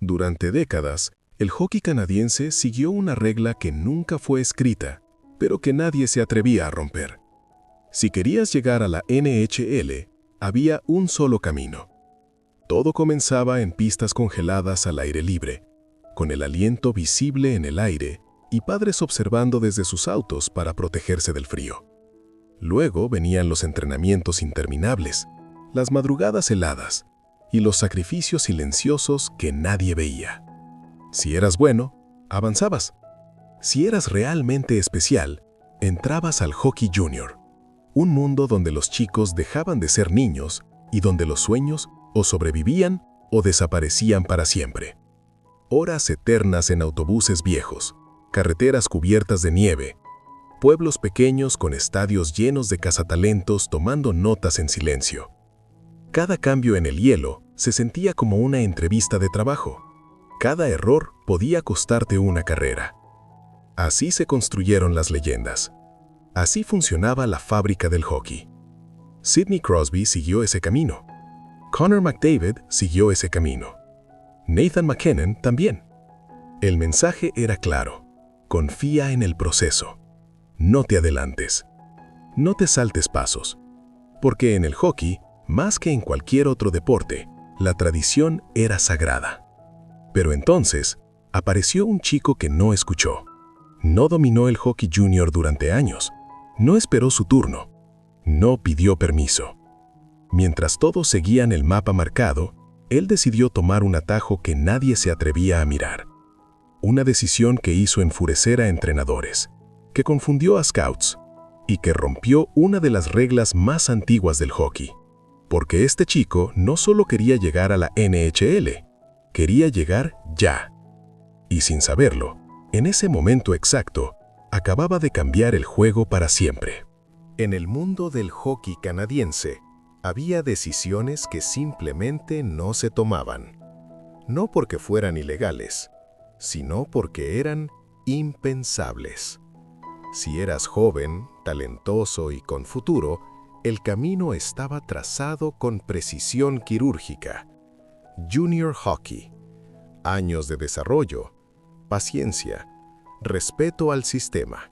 Durante décadas, el hockey canadiense siguió una regla que nunca fue escrita, pero que nadie se atrevía a romper. Si querías llegar a la NHL, había un solo camino. Todo comenzaba en pistas congeladas al aire libre, con el aliento visible en el aire y padres observando desde sus autos para protegerse del frío. Luego venían los entrenamientos interminables, las madrugadas heladas y los sacrificios silenciosos que nadie veía. Si eras bueno, avanzabas. Si eras realmente especial, entrabas al hockey junior, un mundo donde los chicos dejaban de ser niños y donde los sueños o sobrevivían o desaparecían para siempre. Horas eternas en autobuses viejos, carreteras cubiertas de nieve, pueblos pequeños con estadios llenos de cazatalentos tomando notas en silencio. Cada cambio en el hielo se sentía como una entrevista de trabajo. Cada error podía costarte una carrera. Así se construyeron las leyendas. Así funcionaba la fábrica del hockey. Sidney Crosby siguió ese camino. Connor McDavid siguió ese camino. Nathan MacKinnon también. El mensaje era claro. Confía en el proceso. No te adelantes. No te saltes pasos. Porque en el hockey, más que en cualquier otro deporte, la tradición era sagrada. Pero entonces, apareció un chico que no escuchó. No dominó el hockey junior durante años. No esperó su turno. No pidió permiso. Mientras todos seguían el mapa marcado, él decidió tomar un atajo que nadie se atrevía a mirar. Una decisión que hizo enfurecer a entrenadores, que confundió a scouts y que rompió una de las reglas más antiguas del hockey. Porque este chico no solo quería llegar a la NHL, quería llegar ya. Y sin saberlo, en ese momento exacto, acababa de cambiar el juego para siempre. En el mundo del hockey canadiense, había decisiones que simplemente no se tomaban. No porque fueran ilegales, sino porque eran impensables. Si eras joven, talentoso y con futuro, el camino estaba trazado con precisión quirúrgica. Junior hockey. Años de desarrollo, paciencia, respeto al sistema.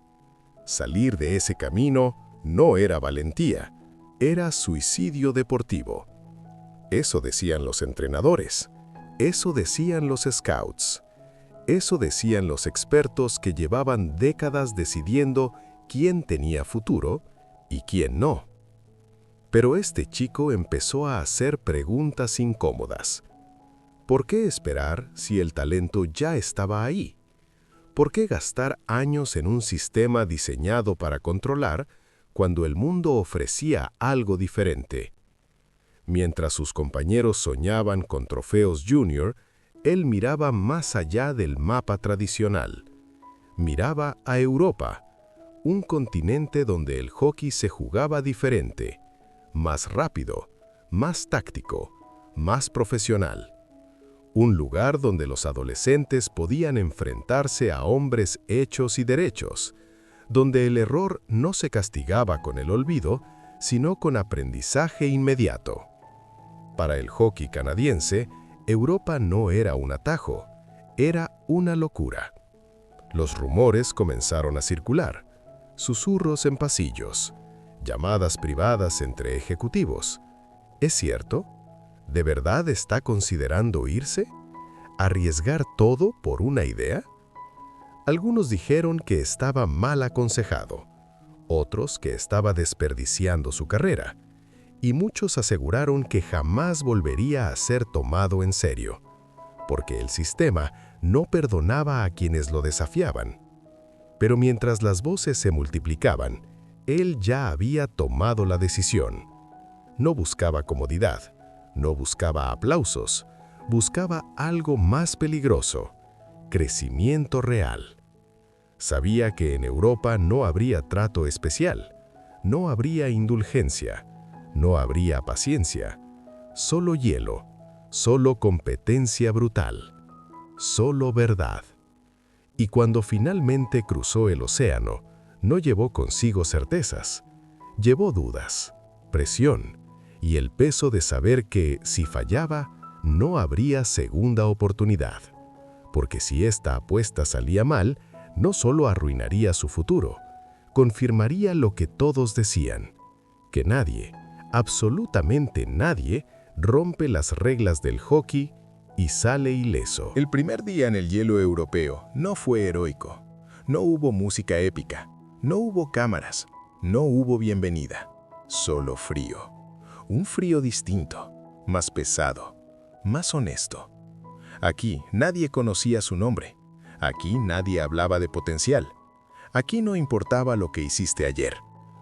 Salir de ese camino no era valentía, era suicidio deportivo. Eso decían los entrenadores, eso decían los scouts, eso decían los expertos que llevaban décadas decidiendo quién tenía futuro y quién no. Pero este chico empezó a hacer preguntas incómodas. ¿Por qué esperar si el talento ya estaba ahí? ¿Por qué gastar años en un sistema diseñado para controlar cuando el mundo ofrecía algo diferente? Mientras sus compañeros soñaban con trofeos junior, él miraba más allá del mapa tradicional. Miraba a Europa, un continente donde el hockey se jugaba diferente, más rápido, más táctico, más profesional. Un lugar donde los adolescentes podían enfrentarse a hombres hechos y derechos, donde el error no se castigaba con el olvido, sino con aprendizaje inmediato. Para el hockey canadiense, Europa no era un atajo, era una locura. Los rumores comenzaron a circular, susurros en pasillos, llamadas privadas entre ejecutivos. ¿Es cierto? ¿De verdad está considerando irse? ¿Arriesgar todo por una idea? Algunos dijeron que estaba mal aconsejado, otros que estaba desperdiciando su carrera, y muchos aseguraron que jamás volvería a ser tomado en serio, porque el sistema no perdonaba a quienes lo desafiaban. Pero mientras las voces se multiplicaban, él ya había tomado la decisión. No buscaba comodidad, no buscaba aplausos, buscaba algo más peligroso: crecimiento real. Sabía que en Europa no habría trato especial, no habría indulgencia, no habría paciencia, solo hielo, solo competencia brutal, solo verdad. Y cuando finalmente cruzó el océano, no llevó consigo certezas, llevó dudas, presión y el peso de saber que, si fallaba, no habría segunda oportunidad, porque si esta apuesta salía mal, no solo arruinaría su futuro, confirmaría lo que todos decían, que nadie, absolutamente nadie, rompe las reglas del hockey y sale ileso. El primer día en el hielo europeo no fue heroico. No hubo música épica, no hubo cámaras, no hubo bienvenida, solo frío. Un frío distinto, más pesado, más honesto. Aquí nadie conocía su nombre. Aquí nadie hablaba de potencial. Aquí no importaba lo que hiciste ayer.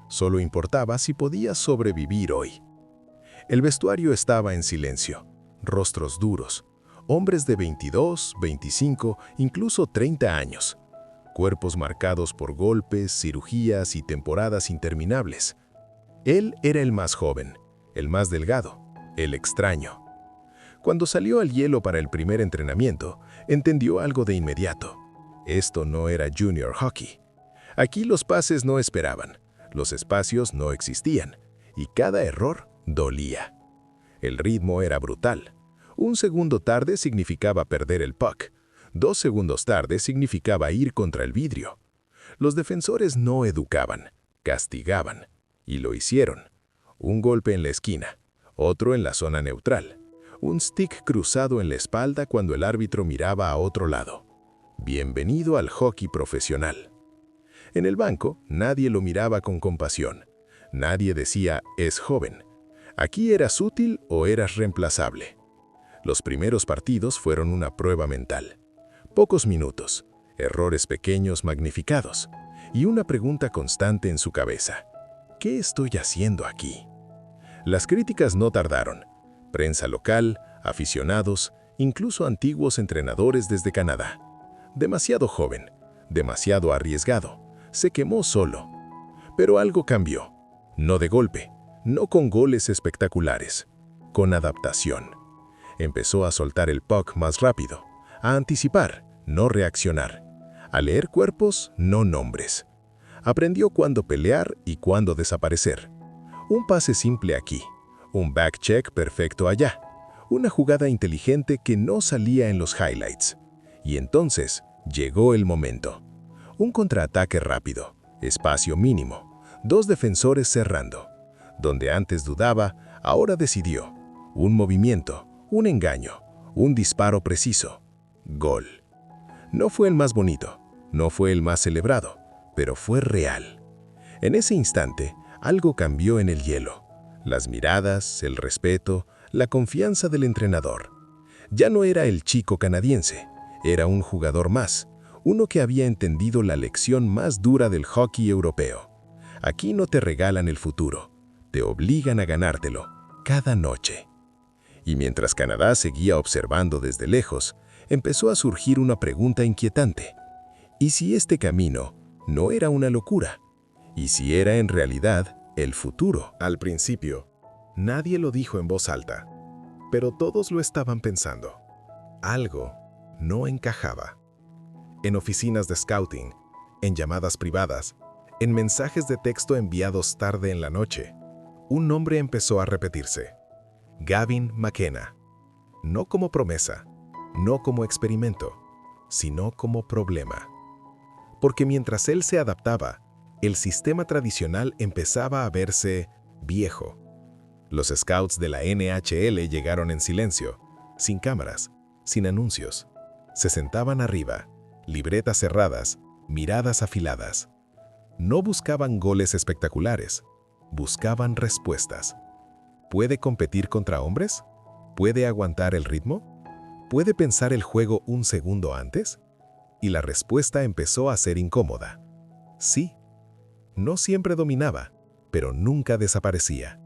Solo importaba si podías sobrevivir hoy. El vestuario estaba en silencio. Rostros duros. Hombres de 22, 25, incluso 30 años. Cuerpos marcados por golpes, cirugías y temporadas interminables. Él era el más joven, el más delgado, el extraño. Cuando salió al hielo para el primer entrenamiento, entendió algo de inmediato. Esto no era junior hockey. Aquí los pases no esperaban, los espacios no existían, y cada error dolía. El ritmo era brutal. 1 segundo tarde significaba perder el puck. 2 segundos tarde significaba ir contra el vidrio. Los defensores no educaban, castigaban, y lo hicieron. Un golpe en la esquina, otro en la zona neutral. Un stick cruzado en la espalda cuando el árbitro miraba a otro lado. Bienvenido al hockey profesional. En el banco, nadie lo miraba con compasión. Nadie decía, es joven. Aquí eras útil o eras reemplazable. Los primeros partidos fueron una prueba mental. Pocos minutos, errores pequeños magnificados, y una pregunta constante en su cabeza. ¿Qué estoy haciendo aquí? Las críticas no tardaron. Prensa local, aficionados, incluso antiguos entrenadores desde Canadá. Demasiado joven, demasiado arriesgado, se quemó solo. Pero algo cambió. No de golpe, no con goles espectaculares, con adaptación. Empezó a soltar el puck más rápido, a anticipar, no reaccionar, a leer cuerpos, no nombres. Aprendió cuándo pelear y cuándo desaparecer. Un pase simple aquí, un back-check perfecto allá, una jugada inteligente que no salía en los highlights. Y entonces llegó el momento. Un contraataque rápido, espacio mínimo, 2 defensores cerrando. Donde antes dudaba, ahora decidió. Un movimiento, un engaño, un disparo preciso. Gol. No fue el más bonito, no fue el más celebrado, pero fue real. En ese instante, algo cambió en el hielo. Las miradas, el respeto, la confianza del entrenador. Ya no era el chico canadiense, era un jugador más, uno que había entendido la lección más dura del hockey europeo. Aquí no te regalan el futuro, te obligan a ganártelo, cada noche. Y mientras Canadá seguía observando desde lejos, empezó a surgir una pregunta inquietante. ¿Y si este camino no era una locura? ¿Y si era en realidad el futuro? Al principio, nadie lo dijo en voz alta, pero todos lo estaban pensando. Algo no encajaba. En oficinas de scouting, en llamadas privadas, en mensajes de texto enviados tarde en la noche, un nombre empezó a repetirse. Gavin McKenna. No como promesa, no como experimento, sino como problema. Porque mientras él se adaptaba, el sistema tradicional empezaba a verse viejo. Los scouts de la NHL llegaron en silencio, sin cámaras, sin anuncios. Se sentaban arriba, libretas cerradas, miradas afiladas. No buscaban goles espectaculares, buscaban respuestas. ¿Puede competir contra hombres? ¿Puede aguantar el ritmo? ¿Puede pensar el juego un segundo antes? Y la respuesta empezó a ser incómoda. Sí. No siempre dominaba, pero nunca desaparecía.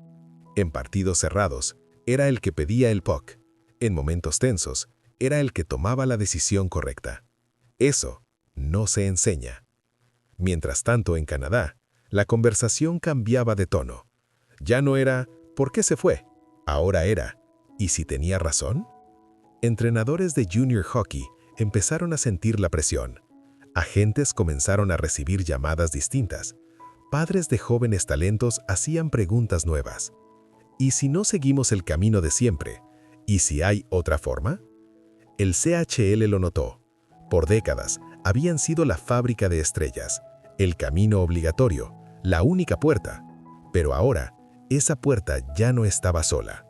En partidos cerrados, era el que pedía el puck. En momentos tensos, era el que tomaba la decisión correcta. Eso no se enseña. Mientras tanto, en Canadá, la conversación cambiaba de tono. Ya no era ¿por qué se fue? Ahora era ¿y si tenía razón? Entrenadores de junior hockey empezaron a sentir la presión. Agentes comenzaron a recibir llamadas distintas. Padres de jóvenes talentos hacían preguntas nuevas. ¿Y si no seguimos el camino de siempre? ¿Y si hay otra forma? El CHL lo notó. Por décadas, habían sido la fábrica de estrellas, el camino obligatorio, la única puerta. Pero ahora, esa puerta ya no estaba sola.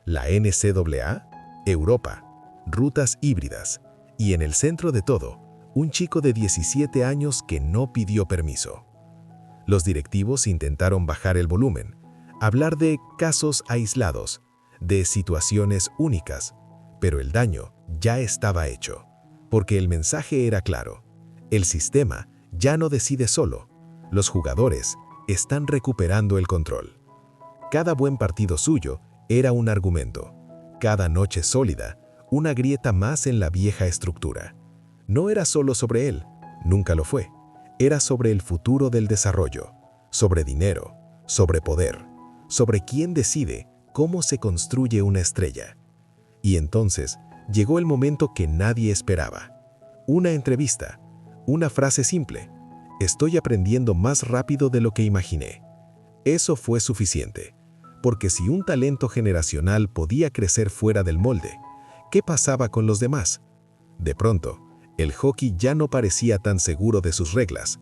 La NCAA, Europa, rutas híbridas, y en el centro de todo, un chico de 17 años que no pidió permiso. Los directivos intentaron bajar el volumen, hablar de casos aislados, de situaciones únicas, pero el daño ya estaba hecho, porque el mensaje era claro. El sistema ya no decide solo. Los jugadores están recuperando el control. Cada buen partido suyo era un argumento. Cada noche sólida, una grieta más en la vieja estructura. No era solo sobre él, nunca lo fue. Era sobre el futuro del desarrollo, sobre dinero, sobre poder, sobre quién decide cómo se construye una estrella. Y entonces llegó el momento que nadie esperaba. Una entrevista, una frase simple: estoy aprendiendo más rápido de lo que imaginé. Eso fue suficiente, porque si un talento generacional podía crecer fuera del molde, ¿qué pasaba con los demás? De pronto, el hockey ya no parecía tan seguro de sus reglas,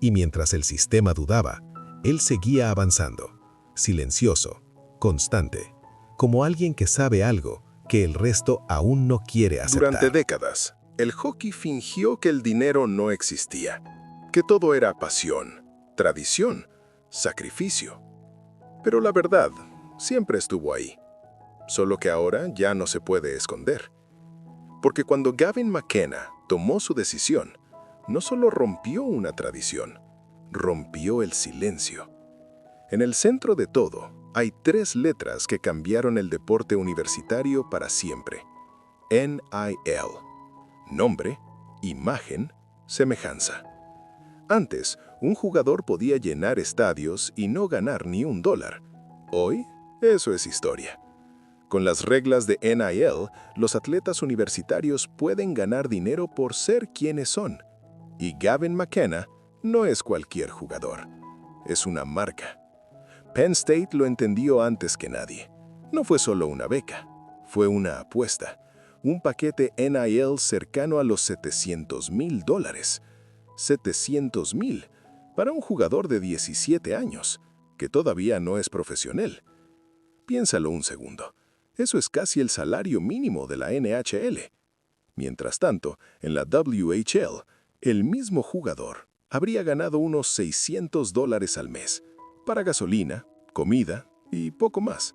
y mientras el sistema dudaba, él seguía avanzando, silencioso, constante, como alguien que sabe algo que el resto aún no quiere aceptar. Durante décadas, el hockey fingió que el dinero no existía, que todo era pasión, tradición, sacrificio. Pero la verdad siempre estuvo ahí, solo que ahora ya no se puede esconder. Porque cuando Gavin McKenna tomó su decisión, no solo rompió una tradición, rompió el silencio. En el centro de todo, hay 3 letras que cambiaron el deporte universitario para siempre. NIL. Nombre, imagen, semejanza. Antes, un jugador podía llenar estadios y no ganar ni $1. Hoy, eso es historia. Con las reglas de NIL, los atletas universitarios pueden ganar dinero por ser quienes son. Y Gavin McKenna no es cualquier jugador, es una marca. Penn State lo entendió antes que nadie. No fue solo una beca, fue una apuesta. Un paquete NIL cercano a los $700,000. $700,000 para un jugador de 17 años, que todavía no es profesional. Piénsalo un segundo. Eso es casi el salario mínimo de la NHL. Mientras tanto, en la WHL, el mismo jugador habría ganado unos $600 al mes, para gasolina, comida y poco más.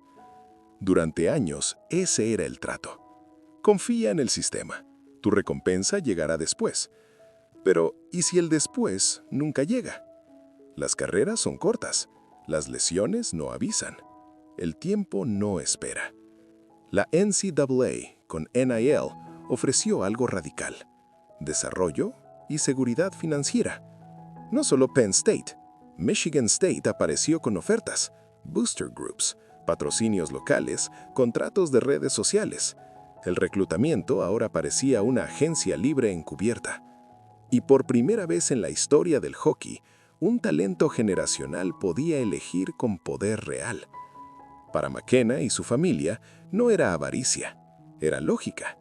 Durante años, ese era el trato. Confía en el sistema. Tu recompensa llegará después. Pero, ¿y si el después nunca llega? Las carreras son cortas. Las lesiones no avisan. El tiempo no espera. La NCAA, con NIL, ofreció algo radical: desarrollo y seguridad financiera. No solo Penn State, Michigan State apareció con ofertas, booster groups, patrocinios locales, contratos de redes sociales. El reclutamiento ahora parecía una agencia libre encubierta. Y por primera vez en la historia del hockey, un talento generacional podía elegir con poder real. Para McKenna y su familia no era avaricia, era lógica.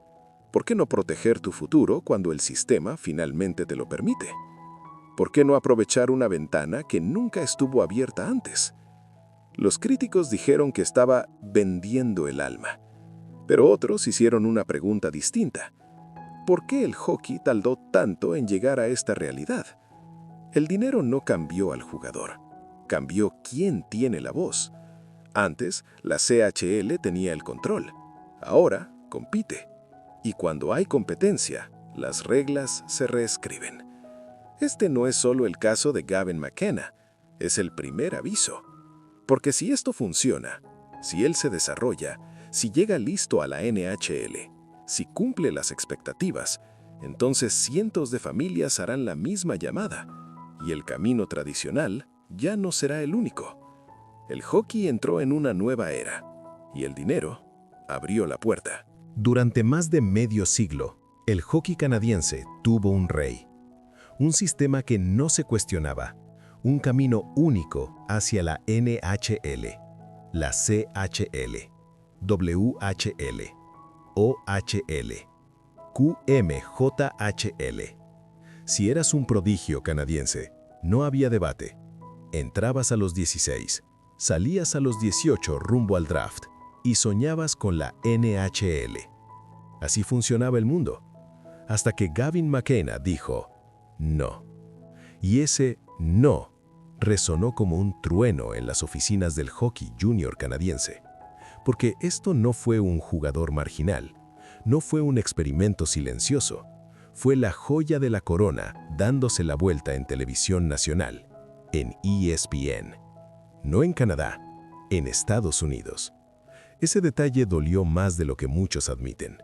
¿Por qué no proteger tu futuro cuando el sistema finalmente te lo permite? ¿Por qué no aprovechar una ventana que nunca estuvo abierta antes? Los críticos dijeron que estaba vendiendo el alma, pero otros hicieron una pregunta distinta. ¿Por qué el hockey tardó tanto en llegar a esta realidad? El dinero no cambió al jugador, cambió quién tiene la voz. Antes, la CHL tenía el control. Ahora, compite. Y cuando hay competencia, las reglas se reescriben. Este no es solo el caso de Gavin McKenna, es el primer aviso. Porque si esto funciona, si él se desarrolla, si llega listo a la NHL, si cumple las expectativas, entonces cientos de familias harán la misma llamada, y el camino tradicional ya no será el único. El hockey entró en una nueva era, y el dinero abrió la puerta. Durante más de medio siglo, el hockey canadiense tuvo un rey. Un sistema que no se cuestionaba, un camino único hacia la NHL, la CHL, WHL, QMJHL. Si eras un prodigio canadiense, no había debate. Entrabas a los 16, salías a los 18 rumbo al draft y soñabas con la NHL. Así funcionaba el mundo, hasta que Gavin McKenna dijo, no. Y ese no resonó como un trueno en las oficinas del hockey junior canadiense, porque esto no fue un jugador marginal, no fue un experimento silencioso, fue la joya de la corona dándose la vuelta en televisión nacional, en ESPN. No en Canadá, en Estados Unidos. Ese detalle dolió más de lo que muchos admiten.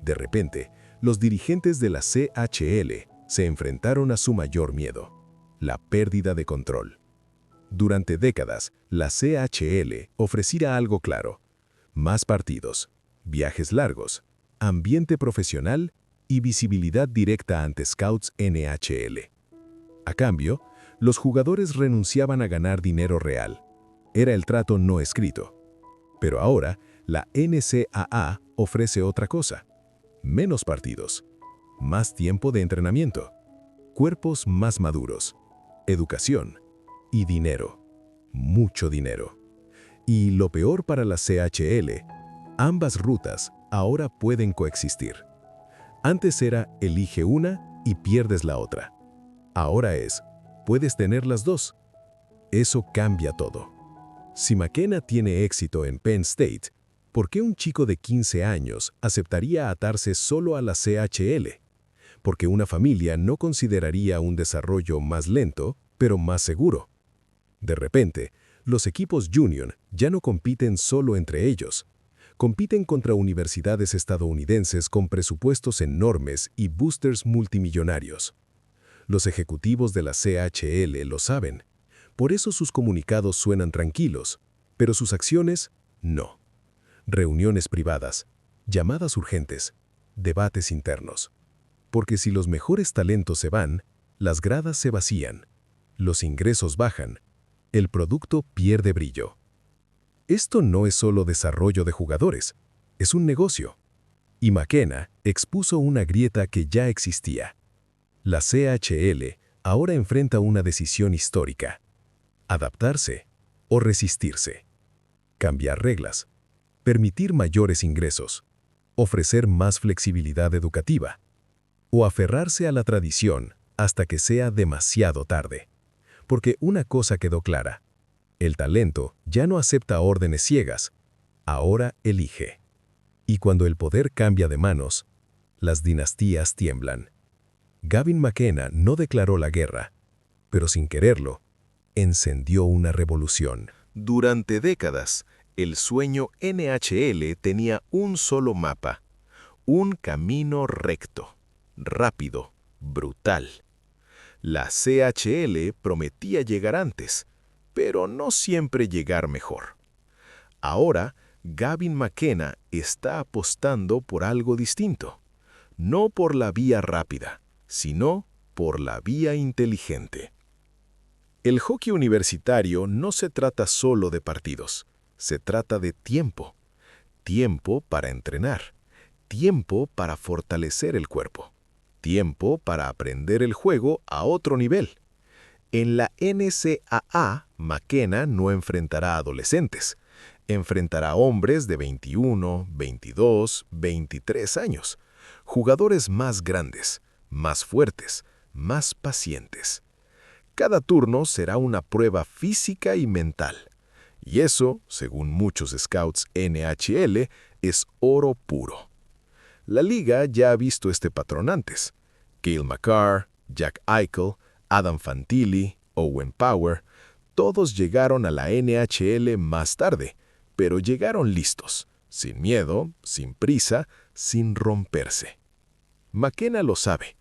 De repente, los dirigentes de la CHL se enfrentaron a su mayor miedo, la pérdida de control. Durante décadas, la CHL ofrecía algo claro: más partidos, viajes largos, ambiente profesional y visibilidad directa ante scouts NHL. A cambio, los jugadores renunciaban a ganar dinero real. Era el trato no escrito. Pero ahora, la NCAA ofrece otra cosa: menos partidos, más tiempo de entrenamiento, cuerpos más maduros, educación y dinero, mucho dinero. Y lo peor para la CHL, ambas rutas ahora pueden coexistir. Antes era elige una y pierdes la otra. Ahora es, puedes tener las dos. Eso cambia todo. Si McKenna tiene éxito en Penn State, ¿por qué un chico de 15 años aceptaría atarse solo a la CHL? Porque una familia no consideraría un desarrollo más lento, pero más seguro. De repente, los equipos junior ya no compiten solo entre ellos. Compiten contra universidades estadounidenses con presupuestos enormes y boosters multimillonarios. Los ejecutivos de la CHL lo saben. Por eso sus comunicados suenan tranquilos, pero sus acciones, no. Reuniones privadas, llamadas urgentes, debates internos. Porque si los mejores talentos se van, las gradas se vacían, los ingresos bajan, el producto pierde brillo. Esto no es solo desarrollo de jugadores, es un negocio. Y McKenna expuso una grieta que ya existía. La CHL ahora enfrenta una decisión histórica: adaptarse o resistirse. Cambiar reglas, permitir mayores ingresos, ofrecer más flexibilidad educativa, o aferrarse a la tradición hasta que sea demasiado tarde. Porque una cosa quedó clara: el talento ya no acepta órdenes ciegas, ahora elige. Y cuando el poder cambia de manos, las dinastías tiemblan. Gavin McKenna no declaró la guerra, pero sin quererlo, encendió una revolución. Durante décadas, el sueño NHL tenía un solo mapa: un camino recto, rápido, brutal. La CHL prometía llegar antes, pero no siempre llegar mejor. Ahora, Gavin McKenna está apostando por algo distinto. No por la vía rápida, sino por la vía inteligente. El hockey universitario no se trata solo de partidos, se trata de tiempo. Tiempo para entrenar, tiempo para fortalecer el cuerpo, tiempo para aprender el juego a otro nivel. En la NCAA, McKenna no enfrentará a adolescentes, enfrentará a hombres de 21, 22, 23 años, jugadores más grandes, más fuertes, más pacientes. Cada turno será una prueba física y mental. Y eso, según muchos scouts NHL, es oro puro. La liga ya ha visto este patrón antes. Cale Makar, Jack Eichel, Adam Fantilli, Owen Power, todos llegaron a la NHL más tarde, pero llegaron listos, sin miedo, sin prisa, sin romperse. McKenna lo sabe.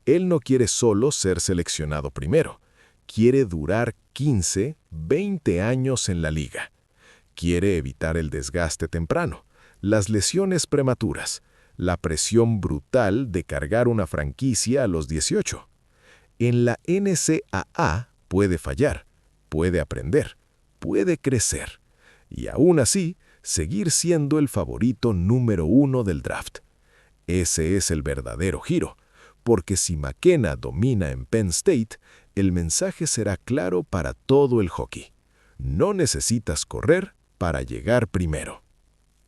Él no quiere solo ser seleccionado primero. Quiere durar 15, 20 años en la liga. Quiere evitar el desgaste temprano, las lesiones prematuras, la presión brutal de cargar una franquicia a los 18. En la NCAA puede fallar, puede aprender, puede crecer. Y aún así, seguir siendo el favorito número 1 del draft. Ese es el verdadero giro, porque si McKenna domina en Penn State, el mensaje será claro para todo el hockey. No necesitas correr para llegar primero.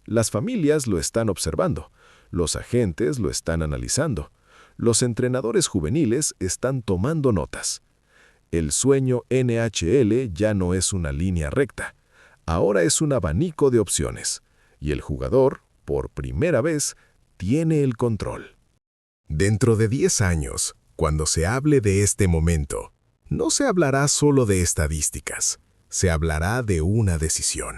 Las familias lo están observando, los agentes lo están analizando, los entrenadores juveniles están tomando notas. El sueño NHL ya no es una línea recta, ahora es un abanico de opciones, y el jugador, por primera vez, tiene el control. Dentro de 10 años, cuando se hable de este momento, no se hablará solo de estadísticas, se hablará de una decisión.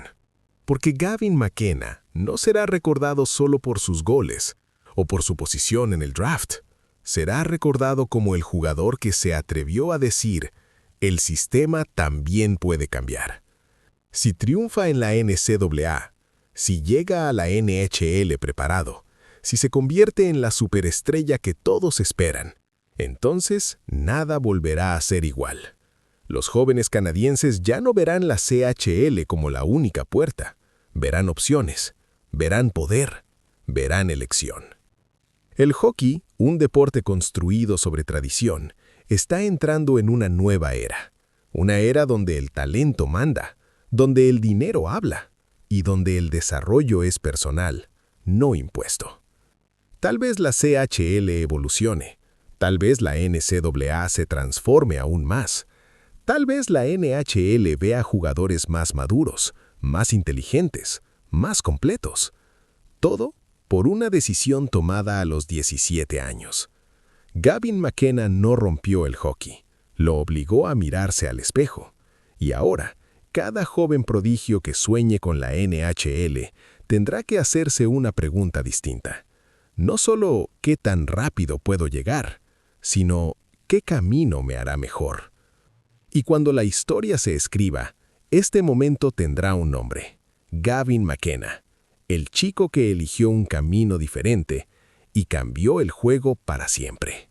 Porque Gavin McKenna no será recordado solo por sus goles o por su posición en el draft. Será recordado como el jugador que se atrevió a decir, el sistema también puede cambiar. Si triunfa en la NCAA, si llega a la NHL preparado, si se convierte en la superestrella que todos esperan, entonces nada volverá a ser igual. Los jóvenes canadienses ya no verán la CHL como la única puerta. Verán opciones, verán poder, verán elección. El hockey, un deporte construido sobre tradición, está entrando en una nueva era. Una era donde el talento manda, donde el dinero habla y donde el desarrollo es personal, no impuesto. Tal vez la CHL evolucione, tal vez la NCAA se transforme aún más, tal vez la NHL vea jugadores más maduros, más inteligentes, más completos. Todo por una decisión tomada a los 17 años. Gavin McKenna no rompió el hockey, lo obligó a mirarse al espejo. Y ahora, cada joven prodigio que sueñe con la NHL tendrá que hacerse una pregunta distinta. No solo ¿qué tan rápido puedo llegar?, sino ¿qué camino me hará mejor? Y cuando la historia se escriba, este momento tendrá un nombre: Gavin McKenna, el chico que eligió un camino diferente y cambió el juego para siempre.